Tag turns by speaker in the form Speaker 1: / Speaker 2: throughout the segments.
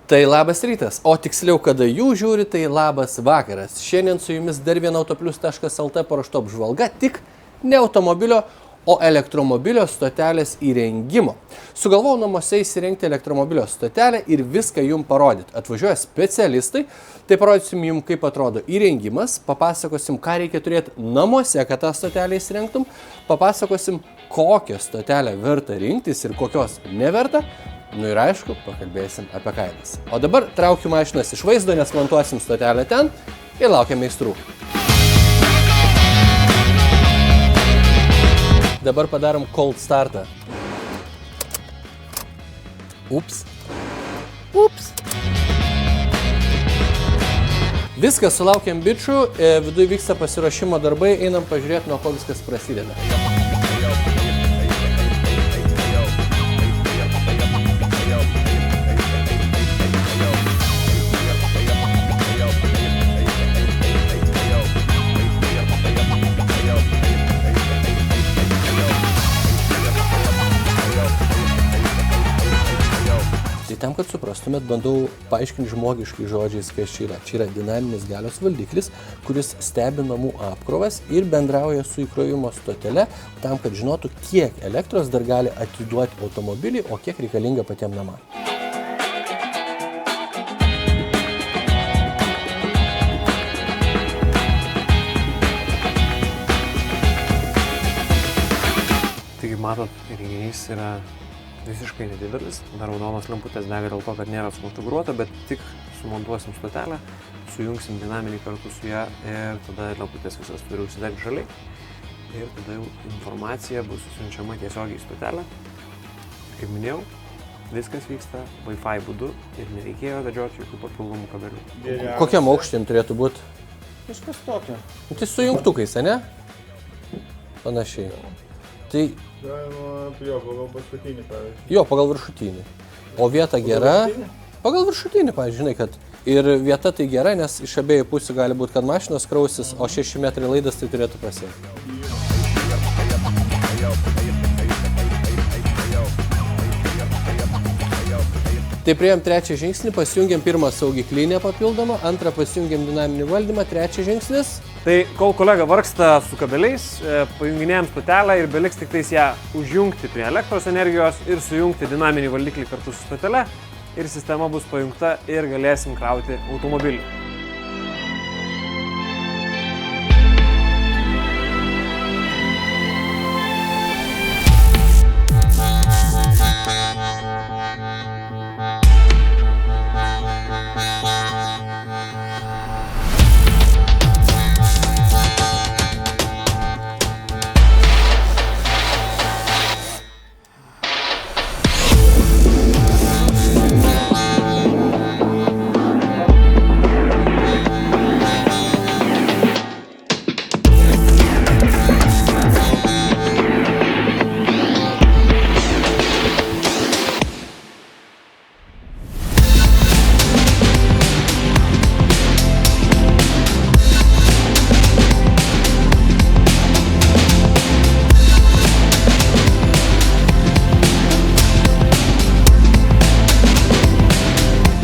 Speaker 1: Tai labas rytas, o tiksliau, kada jų žiūri, tai labas vakaras. Šiandien su jumis dar viena autoplius.lt paruošta apžvalga, tik ne automobilio, o elektromobilio stotelės įrengimo. Sugalvojau namuose įsirengti elektromobilio stotelę ir viską jums parodyti. Atvažiuoja specialistai, tai parodysim jums, kaip atrodo įrengimas, papasakosim, ką reikia turėti namuose, kad tą stotelę įsirengtum, papasakosim, kokią stotelę verta rinktis ir kokios neverta. Nu ir aišku, pakalbėsim apie kainas. O dabar traukiu mašinas iš vaizdo, nes montuosim stotelę ten ir laukiam meistrų. Dabar padarom cold startą. Ups. Viskas, sulaukiam bičių, viduje vyksta pasiruošimo darbai, einam pažiūrėti, nuo ko viskas prasideda. Tam, kad suprastumėt, bandau paaiškinti žmogiškai žodžiais, kas čia yra. Čia yra dinaminis galios valdiklis, kuris stebi namų apkrovas ir bendrauja su įkrovimo stotele, tam, kad žinotų, kiek elektros dar gali atiduoti automobilį, o kiek reikalinga patiem namam.
Speaker 2: Taigi matot, įrenginys yra visiškai nedidelis, dar raudonos lemputės dega dėl to, kad nėra sukonfigūruota, bet tik sumontuosim stotelę, sujungsim dinaminį kartu su ją ir tada lemputės visas turi užsidegti žaliai ir tada jau informacija bus siunčiama tiesiogiai į stotelę. Kaip minėjau, viskas vyksta Wi-Fi būdu ir nereikėjo vedžioti jokių papildomų kabelių.
Speaker 1: Kokiam aukštėm turėtų būti?
Speaker 3: Kažkas tokio.
Speaker 1: Tai su jungtukais, ne? Panašiai. Tai
Speaker 3: Galima, pagal paskutinį, pavyzdžiui.
Speaker 1: Jo, pagal viršutinį. O vieta gera? Pagal viršutinį, pavyzdžiui, žinai, kad ir vieta tai gera, nes iš abiejų pusių gali būti, kad mašinos krausis, o 6 metrai laidas tai turėtų pasiekti. Tai priėjom trečią žingsnį, pasijungiam pirmą saugiklinę papildomą, antrą pasijungiam dinaminį valdymą, trečias žingsnis.
Speaker 2: Tai kol kolega vargsta su kabeliais, pajunginėjom stotelę ir beliks tik tais ją užjungti prie elektros energijos ir sujungti dinaminį valdiklį kartu su stotele ir sistema bus pajungta ir galėsim krauti automobilį.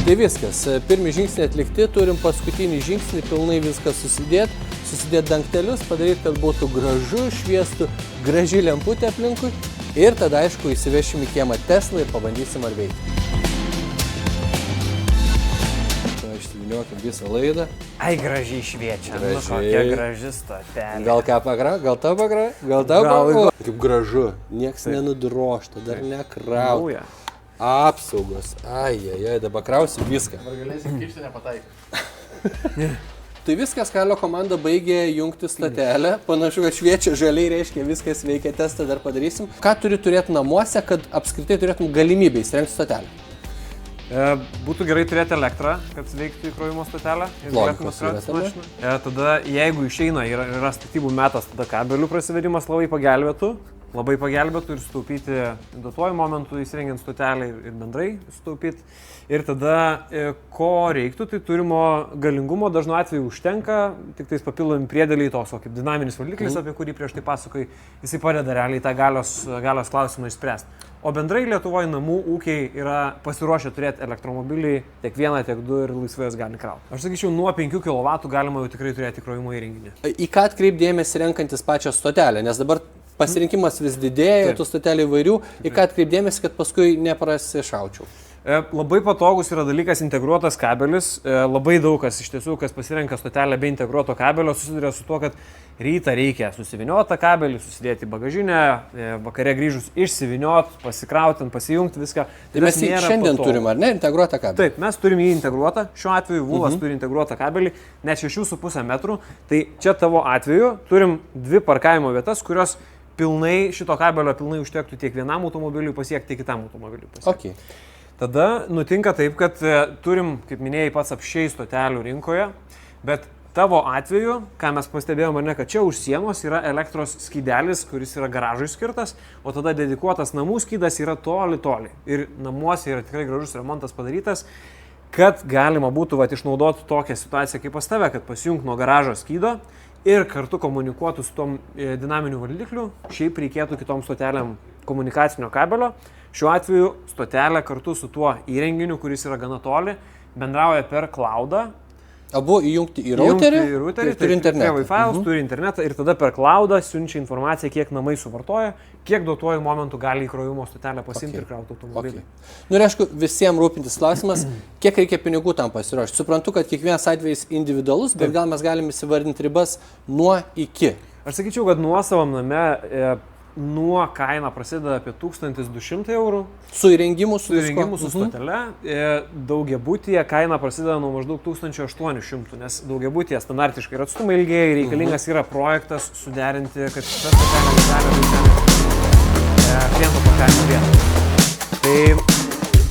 Speaker 1: Tai viskas, pirmi žingsniai atlikti, turim paskutinį žingsnį, pilnai viską susidėti dangtelius, padaryti, kad būtų gražu, šviestų graži lemputė aplinkui ir tada, aišku, įsivešim į kiemą Teslą ir pabandysim ar veikia. Išsiviniokim visą laidą.
Speaker 2: Ai, gražiai šviečia, nu kokia graži stotelė.
Speaker 1: Gal ką pakra, gal tau pakra, gal tau pakra. Kaip gražu, nieks nenudrošta, dar nekrauta. Apsaugos. Ai, dabar krausiu viską.
Speaker 3: Ar galėsim kišti nepataikyti?
Speaker 1: Tai viskas, Kalio komanda baigė jungti stotelę. Panašu, kad šviečia žaliai, reiškia viskas veikia, testą dar padarysim. Ką turi turėti namuose, kad apskritai turėtum galimybę įsirengti stotelę?
Speaker 2: Būtų gerai turėti elektrą, kad veiktų įkrovimo stotelę.
Speaker 1: Logikos yra tame.
Speaker 2: Tada, jeigu išeina ir yra statybų metas, tada kabelių prasivedimas labai pagelbėtų ir sutaupyti duotuoju momentu įsirengiant stotelę ir bendrai sutaupyti. Ir tada, ko reiktų, tai turimo galingumo dažnu atveju užtenka, tik tais papildomi priedėliai tos, kaip dinaminis valdiklis, apie kurį prieš tai pasakoju, jisai padeda realiai tą galios klausimą išspręsti. O bendrai Lietuvoje namų ūkiai yra pasiruošę turėti elektromobilį tiek vieną, tiek du ir laisvai jas gali krauti. Aš sakyčiau, nuo 5 kW galima jau tikrai turėti įkrovimo įrenginį.
Speaker 1: Į ką atkreipdėmėsi renkantis pačią stotelę, nes dabar pasirinkimas vis didėja, tų stotelių įvairių, į ką atkreipdėmėsi, kad paskui neprasišaučiau.
Speaker 2: Labai patogus yra dalykas integruotas kabelis. Labai daug kas iš tiesų, kas pasirenka stotelę be integruoto kabelio, susiduria su tuo, kad rytą reikia susivinioti tą kabelį, susidėti bagažinę, vakare grįžus išsivinioti, pasikrauti, pasijungti viską.
Speaker 1: Tai mes jį šiandien turim, ar ne, integruotą kabelį?
Speaker 2: Taip, mes turim jį integruotą. Šiuo atveju Vulas turi integruotą kabelį, net 6,5 metrų. Tai čia tavo atveju turim 2 parkavimo vietas, kurios pilnai šito kabelio pilnai užtektų tiek vienam automobiliui pasiekti, tiek kitam automobiliui pasiekti.
Speaker 1: Okay.
Speaker 2: Tada nutinka taip, kad turim, kaip minėjai, pats apsčiai stotelių rinkoje, bet tavo atveju, ką mes pastebėjome, ne, kad čia už sienos yra elektros skydelis, kuris yra garažui skirtas, o tada dedikuotas namų skydas yra toli. Ir namuose yra tikrai gražus remontas padarytas, kad galima būtų išnaudoti tokią situaciją kaip pas tave, kad pasijungt nuo garažo skydo ir kartu komunikuotų su tom dinaminiu valdikliu, šiaip reikėtų kitom stotelėm komunikacinio kabelio. Šiuo atveju stotelė kartu su tuo įrenginiu, kuris yra gana toli, bendrauja per cloudą.
Speaker 1: Abu įjungti į routerį,
Speaker 2: turi internetą. Wi-Fi, turi internetą ir tada per cloudą siunčia informaciją, kiek namai suvartoja, kiek duotuoju momentu gali įkrovimo stotelę pasimti ir krauti automobilį.
Speaker 1: Nu ir aišku, visiems rūpintis klausimas, kiek reikia pinigų tam pasiruošti. Suprantu, kad kiekvienas atvejis individualus, bet gal mes galime įsivardinti ribas nuo iki.
Speaker 2: Aš sakyčiau, kad nuosavam name nuo kaina prasideda apie 1200 eurų.
Speaker 1: Su įrengimu,
Speaker 2: su stotele. Daugiabutyje kaina prasideda nuo maždaug 1800, nes daugiabutyje standartiškai yra atstumai ilgiai, reikalingas yra projektas suderinti, kad šitą stotelę gali klientų parkavimo vietą. Tai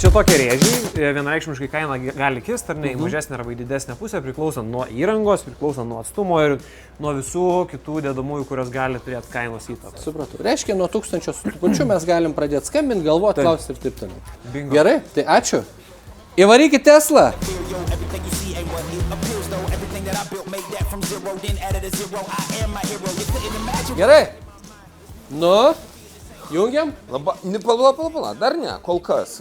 Speaker 2: čia tokie rėžiai, vienareikšmiškai kaina gali kisti, ar ne, į mažesnę arba į didesnę pusę, priklausant nuo įrangos, priklausant nuo atstumo ir nuo visų kitų dedamųjų, kurios gali turėti kainos įtaką.
Speaker 1: Supratau. Reiškia, nuo 1000 su trupučiu mes galim pradėti skambinti, galvoti, klausti ir taip toliau.
Speaker 2: Bingo.
Speaker 1: Gerai, tai ačiū. Įvarykit Teslą. Gerai. Nu, jungiam?
Speaker 4: Pala, dar ne, kol kas.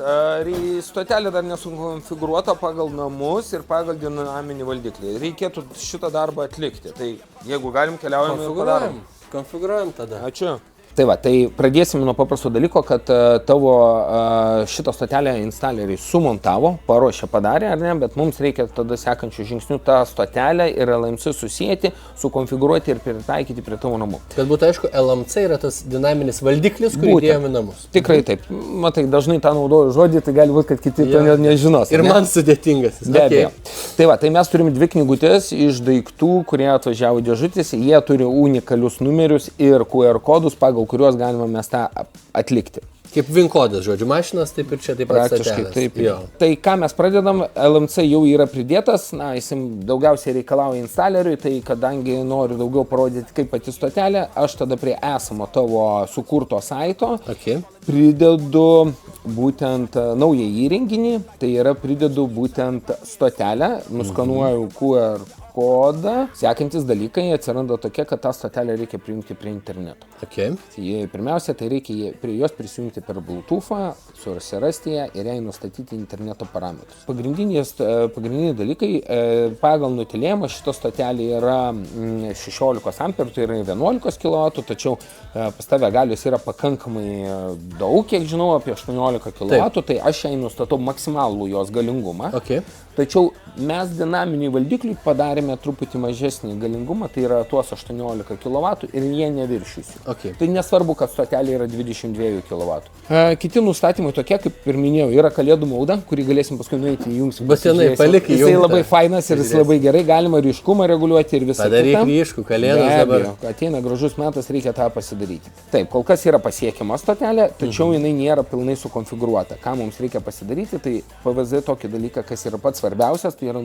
Speaker 4: Stotelė dar nesukonfigūruota pagal namus ir pagal dinaminį valdiklį. Reikėtų šitą darbą atlikti. Tai jeigu galim, keliaujame ir padarom.
Speaker 1: Konfigūruojam tada.
Speaker 4: Ačiū. Tai va, tai pradėsime nuo paprasto dalyko, kad tavo šitą stotelę instaleriai sumontavo, paruošė, padarė, ar ne, bet mums reikia tada sekančių žingsnių tą stotelę ir LMC susijęti, sukonfigūruoti ir pritaikyti prie tavo namų.
Speaker 1: Kad būtų aišku, LMC yra tas dinaminis valdiklis, kurį įdėjome į namus.
Speaker 4: Tikrai taip. Matai, dažnai tą naudoju žodį, tai gali būti, kad kiti to nežinos.
Speaker 1: Ir man sudėtingas.
Speaker 4: Be abejo. Tai va, tai mes turime 2 knygutės iš daiktų, kurie atvažiavo dėžutėse, jie turi unikalius numerius ir QR kodus, pagal kuriuos galima mes tą atlikti.
Speaker 1: Kaip vinkodas, žodžiu, mašinas, taip ir čia taip pat
Speaker 4: praktiškai taip. Tai ką mes pradedam, LMC jau yra pridėtas, na, jis daugiausiai reikalauja instaleriui, tai kadangi noriu daugiau parodyti, kaip pati stotelė, aš tada prie esamo tavo sukurto saito pridedu būtent naują įrenginį, tai yra pridedu būtent stotelę, nuskanuoju QR kodą. Sekantis dalykai atsiranda tokie, kad tą stotelę reikia prijungti prie interneto. Pirmiausia, tai reikia prie jos prisijungti per Bluetooth'ą, susirasti ją ir jai nustatyti interneto parametrus. Pagrindiniai dalykai, pagal nutylėjimą šito stotelė yra 16 amperų, tai yra 11 kW, tačiau pas tave galios yra pakankamai daug, kiek žinau, apie 18 kW, tai aš jai nustatau maksimalų jos galingumą. Tačiau mes dinaminiai valdikliui padarėme truputį mažesnį galingumą, tai yra tuos 18 kW ir jie neviršysiu. Tai nesvarbu, kad stotelė yra 22 kW. Kiti nustatymai tokie, kaip ir minėjau, yra kalėdų mauda, kurį galėsim paskui nueiti įjungsim. Jisai labai fainas ir jis labai gerai, galima ryškumą reguliuoti ir visą kitą.
Speaker 1: Padaryk ryškų, kalėdos dabar.
Speaker 4: Ateina gražus metas, reikia tą pasidaryti. Taip, kol kas yra pasiekiama stotelė, tačiau jinai nėra pilnai sukonfigūruota. Ką mums reikia pasidaryti, tai PVZ tokį dalyką, kas yra pats svarbiausias, tai yra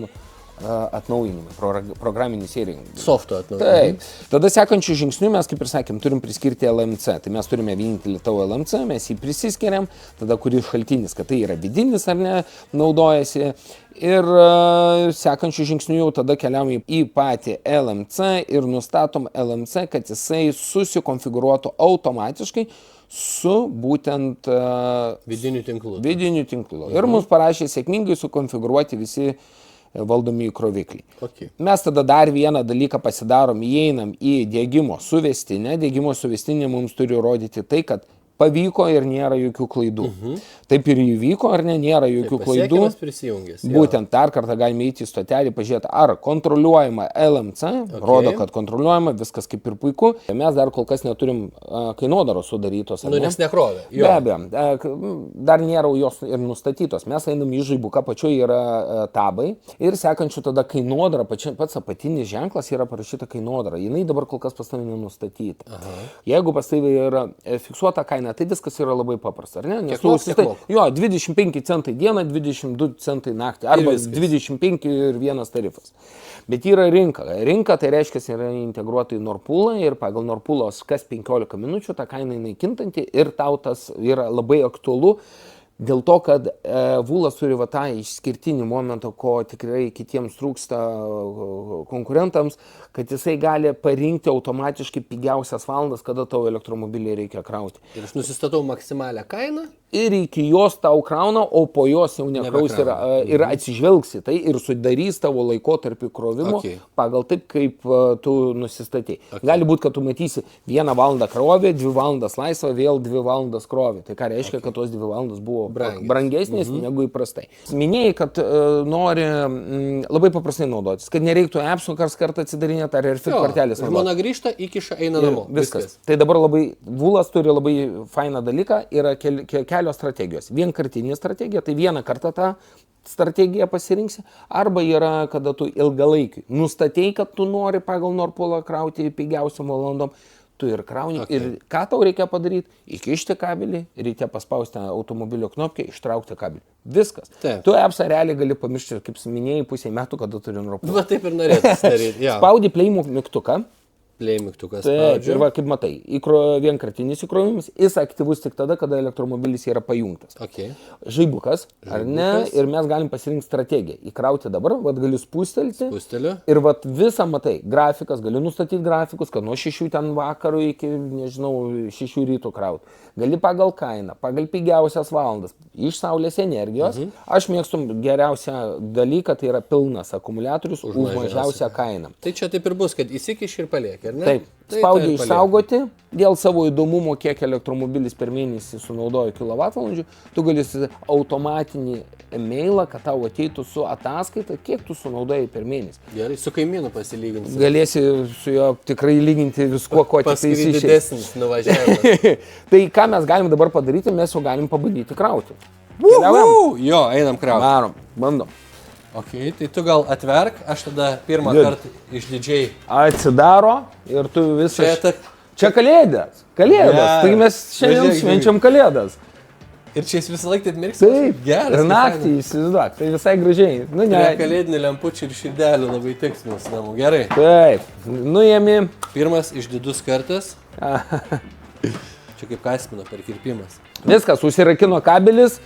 Speaker 4: atnaujinimai, programinis įrenginys.
Speaker 1: Softo atnaujinimas.
Speaker 4: Taip. Tada sekančių žingsnių mes, kaip ir sakėm, turim priskirti LMC. Tai mes turime vienintelį tavo LMC, mes jį prisiskiriam, tada kuris šaltinis, kad tai yra vidinis ar ne, naudojasi. Ir sekančių žingsnių jau tada keliam į patį LMC ir nustatom LMC, kad jisai susikonfigūruotų automatiškai su būtent
Speaker 1: Vidinių tinklų.
Speaker 4: vidiniu tinklu. Ir mums parašė sėkmingai sukonfigūruoti visi valdomi įkrovikliai.
Speaker 1: Okay.
Speaker 4: Mes tada dar vieną dalyką pasidarom, įeinam į dėgymo suvestinę. Dėgymo suvestinė mums turi rodyti tai, kad pavyko ir nėra jokių klaidų. Taip ir įvyko, ar ne, nėra jokių klaidų.
Speaker 1: Prisijungęs.
Speaker 4: Būtent dar kartą galime įti į stotelį, pažiūrėti, ar kontroliuojama LMC, rodo, kad kontroliuojama, viskas kaip ir puiku. Mes dar kol kas neturim kainodaros sudarytos.
Speaker 1: Nu, nes nekrovė.
Speaker 4: Be abejo, dar nėra jos ir nustatytos. Mes einam į žaibuką, pačioje yra tabai ir sekančių tada kainodara, pats apatinis ženklas yra parašyta kainodara. Jinai dabar kol kas pas tavai nenustatyta. Jeigu pas tavai yra fiksuota kaina, tai viskas yra labai paprasta, ar ne? Nes jo, 25 centai dieną, 22 centai naktį, arba 25 ir vienas tarifas. Bet yra rinka. Rinka tai reiškia, yra integruota į Norpoolą ir pagal Norpoolos kas 15 minučių ta kaina kintanti ir tau tas yra labai aktualu. Dėl to, kad Vulas turi va tą išskirtinį momentą, ko tikrai kitiems trūksta konkurentams, kad jisai gali parinkti automatiškai pigiausias valandas, kada tavo elektromobilį reikia krauti.
Speaker 1: Ir aš nusistatau maksimalią kainą.
Speaker 4: Ir iki jos tau krauna, o po jos jau nekraus ir atsižvelgsi tai ir sudarys tavo laikotarpį krovimo pagal taip, kaip tu nusistatei. Gali būti, kad tu matysi 1 valandą krovė, 2 valandas laisvą, vėl 2 valandas krovė. Tai ką reiškia, kad tos 2 valandas buvo brangesnės negu įprastai. Minėjai, kad nori labai paprastai naudotis, kad nereiktų appsų kartą atsidarinėti ar RFID kortelės.
Speaker 1: Žmona grįžta, įkiša, eina namo.
Speaker 4: Viskas. Tai dabar Vulas turi labai fainą dalyką, yra kelios strategijos. Vienkartinė strategija, tai vieną kartą tą strategiją pasirinksi, arba yra, kada tu ilgalaikiui nustatei, kad tu nori pagal Norpoolą krauti pigiausiom valandom, tu ir krauni. Ir ką tau reikia padaryti? Įkišti kabelį, reikia paspausti automobilio knopkę, ištraukti kabelį. Viskas. Taip. Tu appsą realiai gali pamiršti, kaip minėjai, pusę metų, kada turi Norpoolą.
Speaker 1: Va taip ir norėtų daryti.
Speaker 4: Spaudi play mygtuką.
Speaker 1: Play mygtukas.
Speaker 4: Taip, ir va, kaip matai, vienkartinis įkrovimas, jis aktyvus tik tada, kada elektromobilis yra pajungtas. Žaibukas, ar ne, ir mes galim pasirinkti strategiją. Įkrauti dabar, vad gali spūstelti. Ir vad visą matai, grafikas, gali nustatyti grafikus, kad nuo 6 ten vakaro iki, nežinau, 6 ryto krauti. Gali pagal kainą, pagal pigiausias valandas, iš saulės energijos. Aš mėgstu geriausią dalyką, tai yra pilnas akumuliatorius už mažiausią kainą.
Speaker 1: Tai čia taip ir bus, kad įsikiši ir palieki.
Speaker 4: Taip, spaudži išsaugoti, dėl savo įdomumo, kiek elektromobilis per mėnesį sunaudoja kilovatvalandžių, tu galėsi automatinį e-mailą, kad tau ateitų su ataskaita, kiek tu sunaudojai per mėnesį.
Speaker 1: Gerai, su kaimynu pasilyginti.
Speaker 4: Galėsi su juo tikrai lyginti viskuo, ko tik tai išeis.
Speaker 1: Didesnis nuvažiavimas.
Speaker 4: Tai ką mes galim dabar padaryti, mes jau galim pabandyti krauti.
Speaker 1: Jo, einam krauti.
Speaker 4: Varom, bandom.
Speaker 1: Tai tu gal atverk, aš tada pirmą kartą išdidžiai
Speaker 4: atsidaro ir tu visą... Čia kalėdas. Tai mes šiandien švenčiam kalėdas.
Speaker 1: Ir čia jis visą laiką taip mirks?
Speaker 4: Taip,
Speaker 1: geras.
Speaker 4: Ir naktį įsivaizduok, tai visai gražiai.
Speaker 1: Kalėdinį lempučių ir širdelių labai tiks mūsų namų. Gerai.
Speaker 4: Taip, nuėmi.
Speaker 1: Pirmas išdidus kartas. Čia kaip kasmino per kirpimas.
Speaker 4: Viskas, užsirakino kabelis.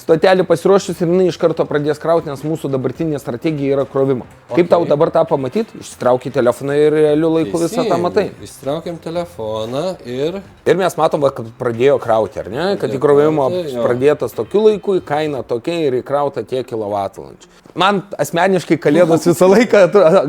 Speaker 4: Stotelį pasiruošus ir jinai iš karto pradės krauti, nes mūsų dabartinė strategija yra krovimo. Kaip tau dabar tą pamatyti? Išsitrauki telefoną ir realiu laiku visą tą matai.
Speaker 1: Išsitraukiam telefoną ir...
Speaker 4: Ir mes matom, kad pradėjo krauti, ar ne? Kad įkrovimo pradėtas tokiu laiku, kaina tokia ir įkrauta tiek kilovatvalandžių. Man asmeniškai kalėdos visą laiką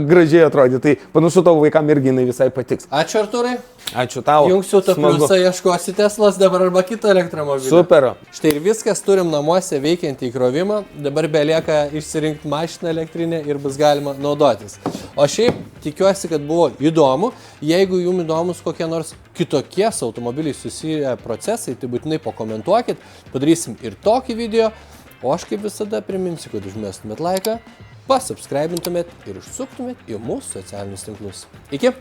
Speaker 4: gražiai atrodė, tai panašu tavo vaikam irgi jinai visai patiks.
Speaker 1: Ačiū, Artūrai.
Speaker 4: Ačiū tau.
Speaker 1: Jungsiu tą pliusą, ieškosi Teslos dabar arba kitą elektromobilį.
Speaker 4: Super.
Speaker 1: Štai ir viskas, turim namuose veikiantį įkrovimą, dabar belieka išsirinkti mašiną elektrinę ir bus galima naudotis. O šiaip tikiuosi, kad buvo įdomu. Jeigu jums įdomus kokie nors kitokie su automobiliais susiję procesai, tai būtinai pakomentuokit, padarysim ir tokį video. O aš kaip visada priminsiu, kad užmestumėt laiką, pasubscribintumėt ir užsuktumėt į mūsų socialinius tinklus. Iki!